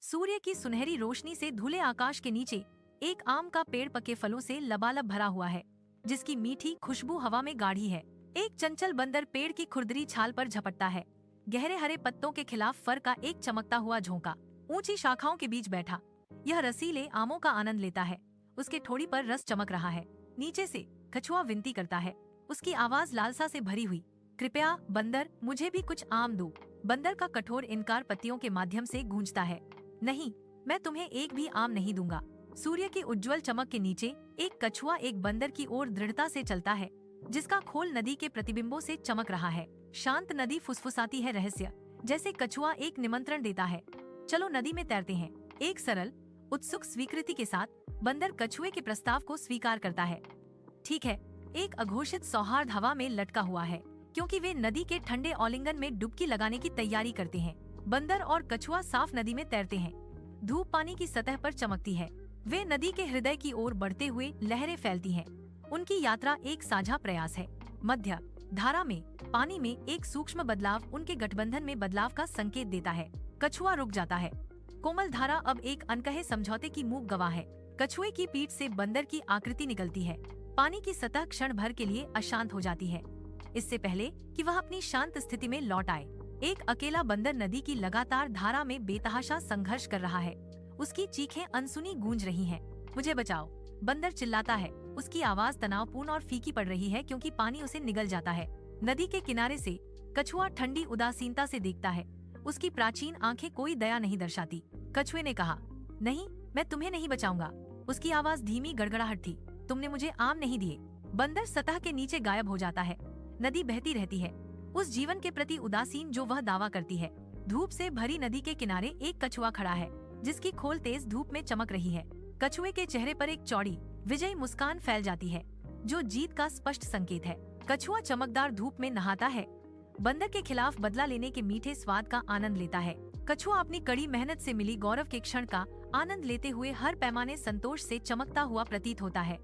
सूर्य की सुनहरी रोशनी से धुले आकाश के नीचे एक आम का पेड़ पके फलों से लबालब भरा हुआ है, जिसकी मीठी खुशबू हवा में गाढ़ी है। एक चंचल बंदर पेड़ की खुरदरी छाल पर झपटता है। गहरे हरे पत्तों के खिलाफ फर का एक चमकता हुआ झोंका ऊंची शाखाओं के बीच बैठा यह रसीले आमों का आनंद लेता है। उसके ठोड़ी पर रस चमक रहा है। नीचे से कछुआ विनती करता है, उसकी आवाज लालसा से भरी हुई, कृपया बंदर, मुझे भी कुछ आम दो। बंदर का कठोर इनकार पत्तियों के माध्यम से गूंजता है, नहीं, मैं तुम्हें एक भी आम नहीं दूंगा। सूर्य की उज्जवल चमक के नीचे एक कछुआ एक बंदर की ओर दृढ़ता से चलता है, जिसका खोल नदी के प्रतिबिंबों से चमक रहा है। शांत नदी फुसफुसाती है रहस्य, जैसे कछुआ एक निमंत्रण देता है, चलो नदी में तैरते हैं। एक सरल उत्सुक स्वीकृति के साथ बंदर कछुए के प्रस्ताव को स्वीकार करता है। ठीक है। एक अघोषित सौहार्द हवा में लटका हुआ है, क्योंकि वे नदी के ठंडे ऑलिंगन में डुबकी लगाने की तैयारी करते हैं। बंदर और कछुआ साफ नदी में तैरते हैं। धूप पानी की सतह पर चमकती है। वे नदी के हृदय की ओर बढ़ते हुए लहरें फैलती हैं। उनकी यात्रा एक साझा प्रयास है। मध्य धारा में पानी में एक सूक्ष्म बदलाव उनके गठबंधन में बदलाव का संकेत देता है। कछुआ रुक जाता है। कोमल धारा अब एक अनकहे समझौते की मूक गवाह है। कछुए की पीठ से बंदर की आकृति निकलती है। पानी की सतह क्षण भर के लिए अशांत हो जाती है, इससे पहले कि वह अपनी शांत स्थिति में लौट आए। एक अकेला बंदर नदी की लगातार धारा में बेतहाशा संघर्ष कर रहा है। उसकी चीखें अनसुनी गूंज रही हैं। मुझे बचाओ, बंदर चिल्लाता है। उसकी आवाज तनावपूर्ण और फीकी पड़ रही है, क्योंकि पानी उसे निगल जाता है। नदी के किनारे से कछुआ ठंडी उदासीनता से देखता है। उसकी प्राचीन आंखें कोई दया नहीं दर्शाती। कछुए ने कहा, नहीं, मैं तुम्हें नहीं बचाऊंगा। उसकी आवाज धीमी गड़गड़ाहट थी, तुमने मुझे आम नहीं दिए। बंदर सतह के नीचे गायब हो जाता है। नदी बहती रहती है, उस जीवन के प्रति उदासीन जो वह दावा करती है। धूप से भरी नदी के किनारे एक कछुआ खड़ा है, जिसकी खोल तेज धूप में चमक रही है। कछुए के चेहरे पर एक चौड़ी विजयी मुस्कान फैल जाती है, जो जीत का स्पष्ट संकेत है। कछुआ चमकदार धूप में नहाता है, बंदर के खिलाफ बदला लेने के मीठे स्वाद का आनंद लेता है। कछुआ अपनी कड़ी मेहनत से मिली गौरव के क्षण का आनंद लेते हुए हर पैमाने संतोष से चमकता हुआ प्रतीत होता है।